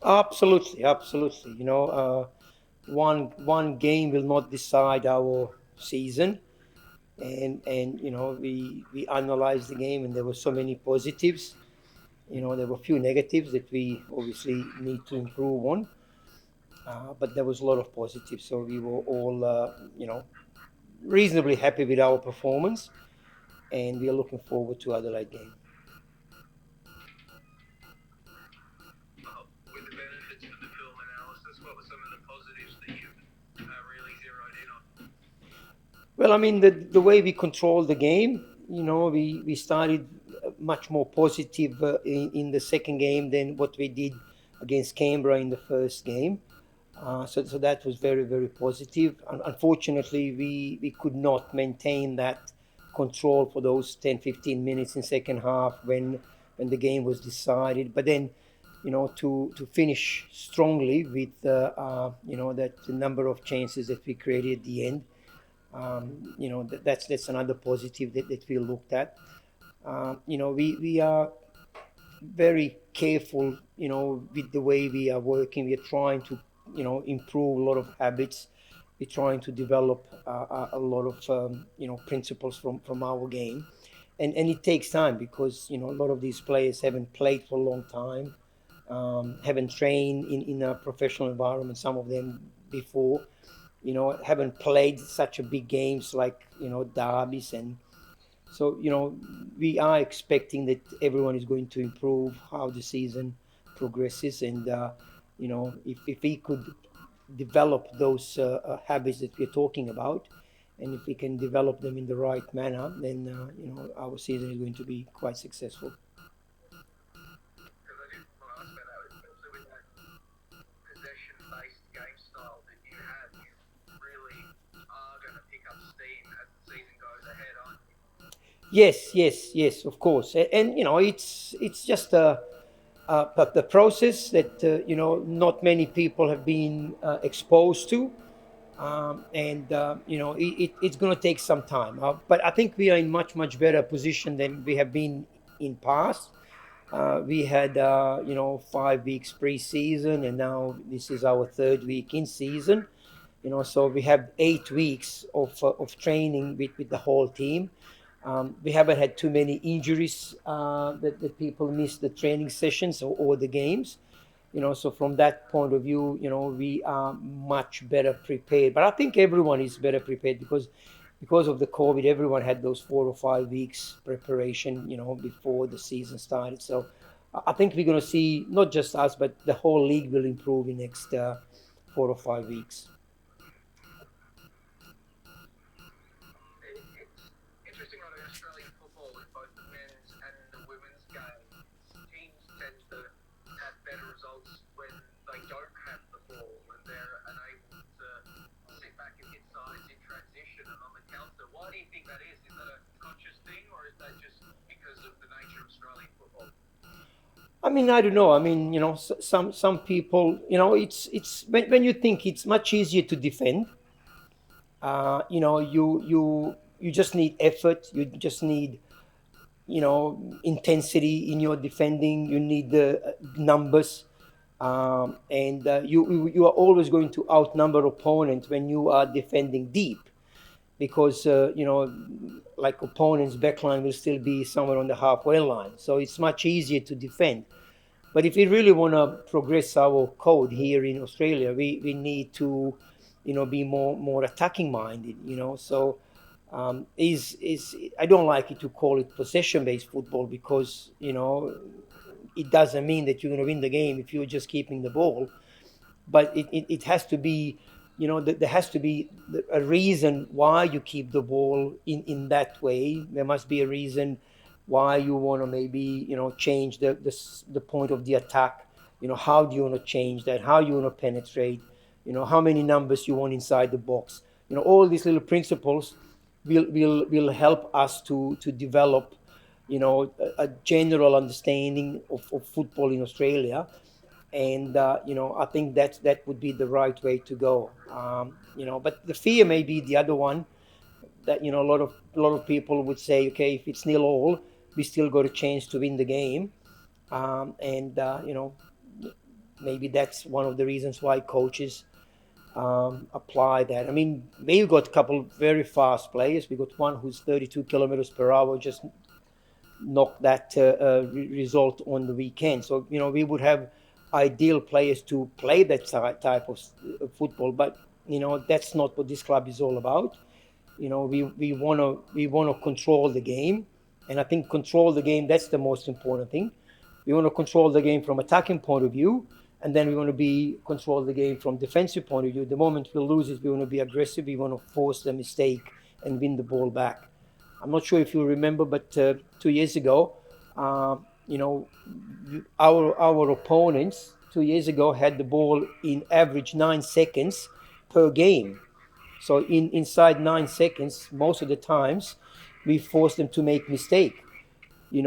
Absolutely, absolutely. One game will not decide our season, and we analyzed the game, and there were so many positives. There were a few negatives that we obviously need to improve on, but there was a lot of positives. So we were all, reasonably happy with our performance, and we are looking forward to Adelaide game. With the benefits of the film analysis, what were some of the positives that you really zeroed in on? Well, I mean, the way we controlled the game, we started much more positive in the second game than what we did against Canberra in the first game. So that was very, very positive. Unfortunately, we could not maintain that control for those 10, 15 minutes in second half when the game was decided. But then, to finish strongly with, that the number of chances that we created at the end, that's another positive that we looked at. We are very careful, with the way we are working. We are trying to, improve a lot of habits. We're trying to develop a lot of, principles from our game. And it takes time because, a lot of these players haven't played for a long time, haven't trained in a professional environment, some of them before, haven't played such a big games like, derbies. And so, we are expecting that everyone is going to improve how the season progresses. And, if we could develop those habits that we're talking about, and if we can develop them in the right manner, then, our season is going to be quite successful. Because I did want to ask about that, especially with that possession-based game style that you have. You really are going to pick up steam as the season goes ahead, aren't you? Yes, yes, yes, of course. And, it's just the process that, not many people have been exposed to. And it's going to take some time, but I think we are in much better position than we have been in past. We had 5 weeks pre-season, and now this is our third week in season. So we have 8 weeks of training with the whole team. We haven't had too many injuries, that people miss the training sessions or the games. So from that point of view, we are much better prepared. But I think everyone is better prepared because of the COVID. Everyone had those 4 or 5 weeks preparation, before the season started. So I think we're going to see not just us, but the whole league will improve in next 4 or 5 weeks. It's interesting, right, in Australian football with both the men's and the women's game. Teams tend to have better results when they don't have the ball and they're unable to sit back and hit sides in transition and on the counter. Why do you think that is? Is that a conscious thing, or is that just because of the nature of Australian football? I mean, I don't know. I mean, some people, it's when you think it's much easier to defend. You just need effort. You just need, intensity in your defending. You need the numbers, and you are always going to outnumber opponent when you are defending deep, because like opponents' backline will still be somewhere on the halfway line. So it's much easier to defend. But if we really want to progress our code here in Australia, we need to, be more attacking minded. So is I don't like it to call it possession based football, because it doesn't mean that you're going to win the game if you're just keeping the ball. But it has to be, there has to be a reason why you keep the ball in that way. There must be a reason why you want to maybe, change the point of the attack. How do you want to change that? How you want to penetrate? How many numbers you want inside the box? All these little principles will help us to develop, a general understanding of football in Australia. And I think that would be the right way to go. But the fear may be the other one, that a lot of people would say, okay, if it's nil all, we still got a chance to win the game. And maybe that's one of the reasons why coaches apply that. I mean, we've got a couple very fast players. We got one who's 32 kilometers per hour, just knocked that result on the weekend. So we would have ideal players to play that type of football, but that's not what this club is all about. We want to control the game, and I think control the game, that's the most important thing. We want to control the game from attacking point of view, and then we want to be control the game from defensive point of view. The moment we lose it, we want to be aggressive. We want to force the mistake and win the ball back. I'm not sure if you remember, but 2 years ago, uh, you know, our opponents 2 years ago had the ball in average 9 seconds per game. So inside 9 seconds, most of the times, we forced them to make mistake. A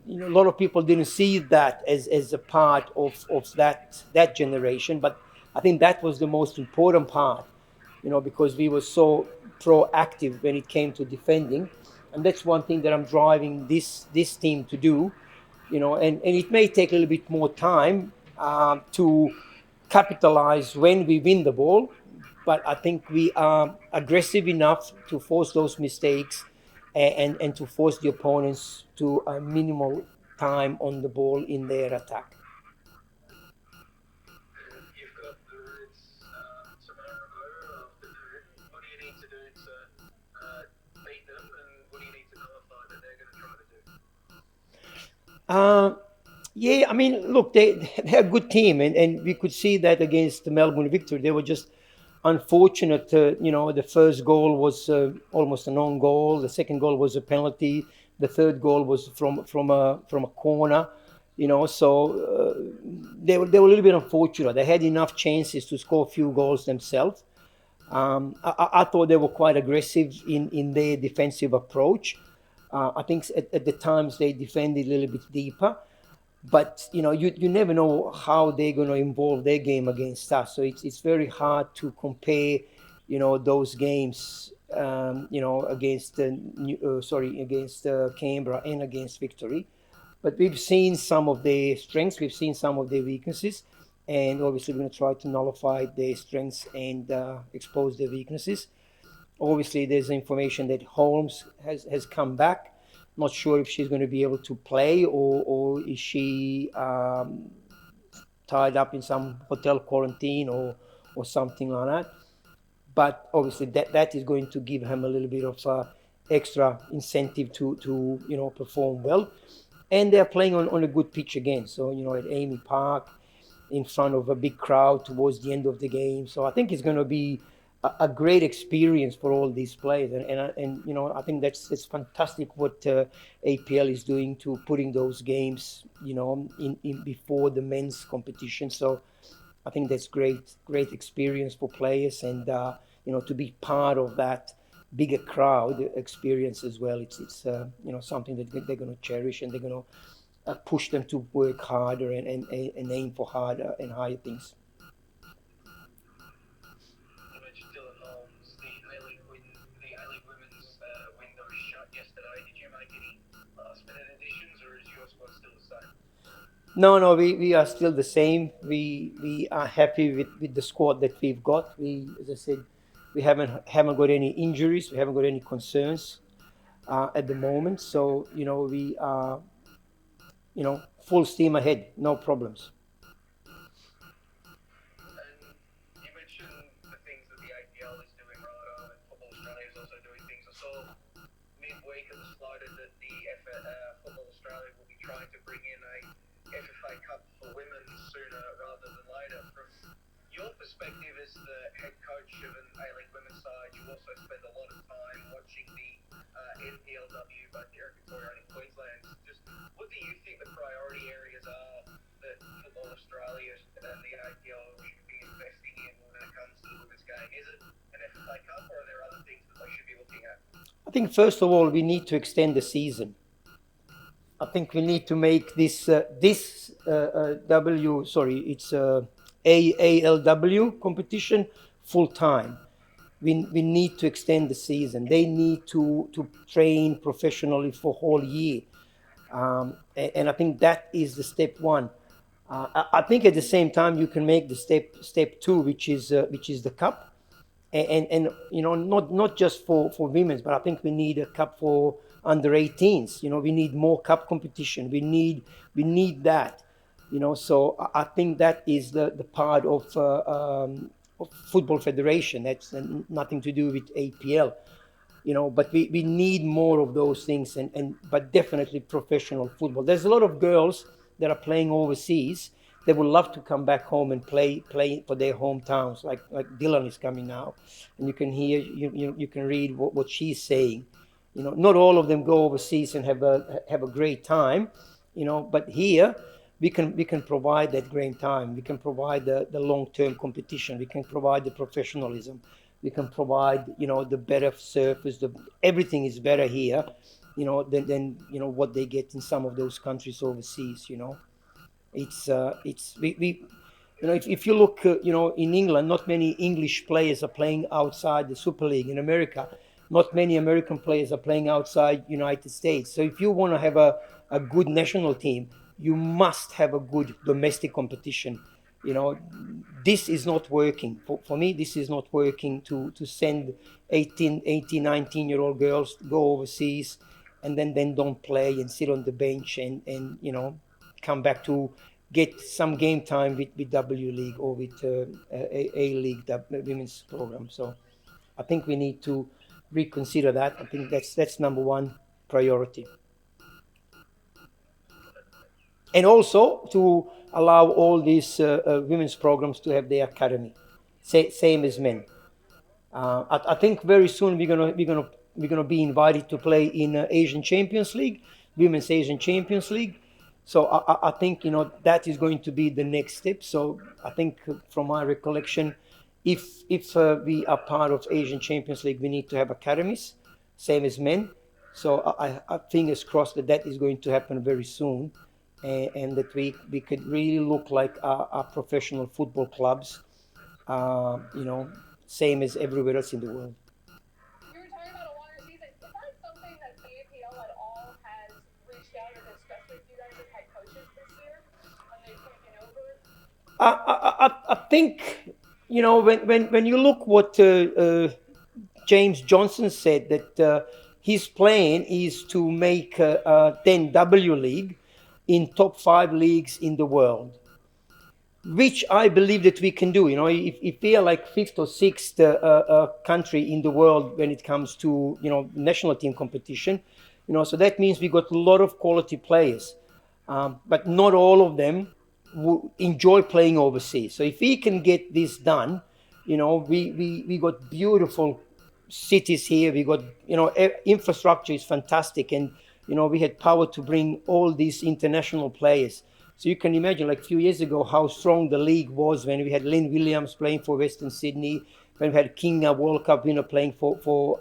lot of people didn't see that as a part of that generation, but I think that was the most important part. Because we were so proactive when it came to defending, and that's one thing that I'm driving this team to do. And it may take a little bit more time to capitalize when we win the ball, but I think we are aggressive enough to force those mistakes and to force the opponents to a minimal time on the ball in their attack. You've got the Reds tomorrow afternoon. What do you need to do to beat them, and what do you need to nullify that they're going to try to do? Uh, yeah, I mean, look, they're a good team, and we could see that against the Melbourne Victory. They were just unfortunate. The first goal was almost a non-goal. The second goal was a penalty. The third goal was from a corner. So they were a little bit unfortunate. They had enough chances to score a few goals themselves. I thought they were quite aggressive in their defensive approach. I think at the times they defended a little bit deeper, but you never know how they're going to involve their game against us. So it's very hard to compare those games against against Canberra and against Victory. But we've seen some of their strengths, we've seen some of their weaknesses, and obviously we're going to try to nullify their strengths and expose their weaknesses. Obviously, there's information that Holmes has come back. Not sure if she's going to be able to play, or is she tied up in some hotel quarantine or something like that. But obviously, that is going to give him a little bit of extra incentive to perform well. And they're playing on a good pitch again. So at Amy Park, in front of a big crowd towards the end of the game. So I think it's going to be a great experience for all these players, and I think that's fantastic what APL is doing to putting those games in before the men's competition. So I think that's great experience for players, and to be part of that bigger crowd experience as well. It's something that they're going to cherish, and they're going to push them to work harder and aim for harder and higher things. You mentioned Dylan Holmes, the A-League women's window shut yesterday. Did you make any last-minute additions, or is your squad still the same? No, we are still the same. We are happy with the squad that we've got. As I said, we haven't got any injuries. We haven't got any concerns at the moment. So we are full steam ahead. No problems. And you mentioned the things that the APL is doing, Rado, and Football Australia is also doing things. I saw midweek it was floated that the Football Australia will be trying to bring in a FFA Cup for women sooner rather than later. From your perspective as the head coach of an A-League women's side, you also spend a lot of time watching the NPLW, both here in Victoria and in Queensland. Just what do you think the priority areas are that Football Australia and the APL should be investing in when it comes to the women's game? Is it an FFA Cup, or are there other things that they should be looking at? I think first of all we need to extend the season. I think we need to make it's AALW competition full time. We need to extend the season. They need to train professionally for whole year, and I think that is the step one. I think at the same time you can make the step two, which is the cup, and not just for women's, but I think we need a cup for under 18s. We need more cup competition. We need that. So I think that is the part of football federation. That's nothing to do with APL. But we need more of those things, and but definitely professional football. There's a lot of girls that are playing overseas. They would love to come back home and play for their hometowns. Like Dylan is coming now, and you can hear you can read what she's saying. Not all of them go overseas and have a great time. But here we can provide that great time. We can provide the long-term competition. We can provide the professionalism. We can provide the better surface. Everything is better here, than what they get in some of those countries overseas. It's we if you look in England, not many English players are playing outside the Super League. In America, not many American players are playing outside United States. So if you want to have a good national team, you must have a good domestic competition. you know this is not working for me. This is not working to send 18, 18, 19-year-old girls to go overseas, and then don't play and sit on the bench, and come back to get some game time with W League or with A League, the women's program. So I think we need to reconsider that. I think that's number one priority, and also to allow all these women's programs to have their academy, same as men. I think very soon we're gonna be invited to play in Asian Champions League, Women's Asian Champions League. So I think that is going to be the next step. So I think from my recollection, if we are part of Asian Champions League, we need to have academies, same as men. So I fingers crossed that is going to happen very soon, and that we could really look like our professional football clubs, uh, you know, same as everywhere else in the world. You were talking about a longer season. Is that something that the APL at all has reached out or discussed with you guys as head coaches this year when they've taken over? I think when you look what James Johnson said, that his plan is to make then W League in top five leagues in the world, which I believe that we can do. If we are like fifth or sixth country in the world when it comes to national team competition, so that means we got a lot of quality players, but not all of them enjoy playing overseas. So if we can get this done, we got beautiful cities here. We got infrastructure is fantastic, and we had power to bring all these international players. So you can imagine, like a few years ago, how strong the league was when we had Lynn Williams playing for Western Sydney, when we had King, a World Cup winner, playing for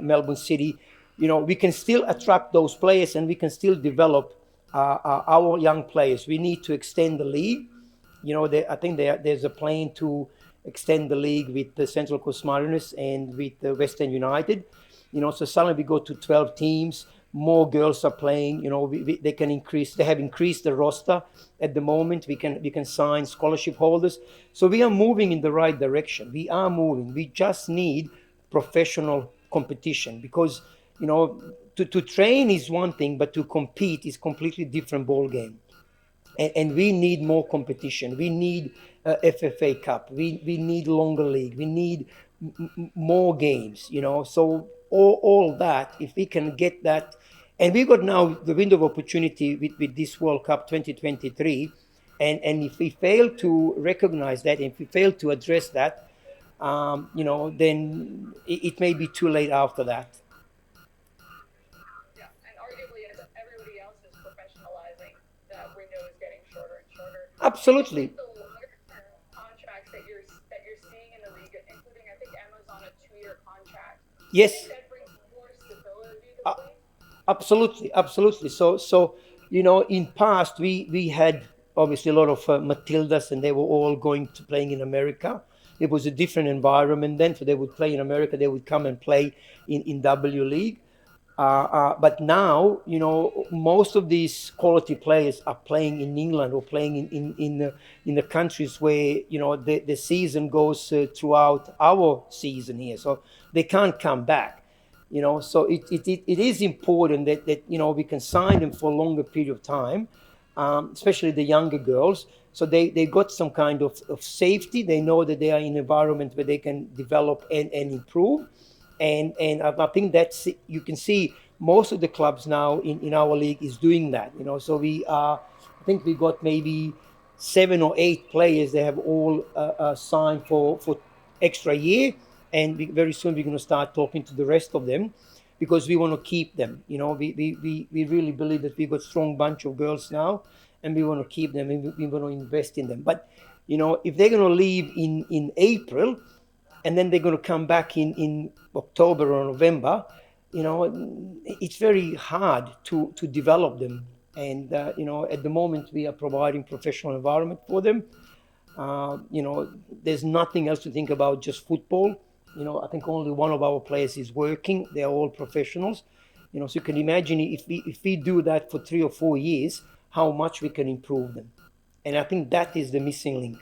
Melbourne City. We can still attract those players, and we can still develop our young players. We need to extend the league. I think there's a plan to extend the league with the Central Coast Mariners and with the Western United. So suddenly we go to 12 teams. More girls are playing. They can increase. They have increased the roster at the moment. We can sign scholarship holders. So we are moving in the right direction. We are moving. We just need professional competition, because to train is one thing, but to compete is completely different ball game. And we need more competition. We need FFA Cup. We need longer league. We need more games. So all that, if we can get that, and we got now the window of opportunity with this World Cup 2023, and if we fail to recognize that, and if we fail to address that, then it may be too late after that. Yeah, and arguably, as everybody else is professionalizing, that window is getting shorter and shorter. Do you Absolutely. think the longer term contracts that you're seeing in the league, including I think Emma's on a 2-year contract, do you think Yes. that brings more stability to the Uh, league? Absolutely, absolutely. So in past we had obviously a lot of Matildas, and they were all going to playing in America. It was a different environment then, so they would play in America. They would come and play in W League. But now, most of these quality players are playing in England or playing in the countries where the season goes throughout our season here, so they can't come back. So it is important that we can sign them for a longer period of time, especially the younger girls. So they got some kind of safety. They know that they are in an environment where they can develop and improve. And I think that's, you can see most of the clubs now in our league is doing that. So we are, I think we got maybe 7 or 8 players that have all signed for extra year, and very soon we're going to start talking to the rest of them because we want to keep them. We really believe that we've got a strong bunch of girls now, and we want to keep them, and we want to invest in them. But if they're going to leave in April, and then they're going to come back in October or November, it's very hard to develop them. And at the moment we are providing professional environment for them. There's nothing else to think about, just football. I think only one of our players is working. They're all professionals. So you can imagine if we do that for 3 or 4 years, how much we can improve them. And I think that is the missing link.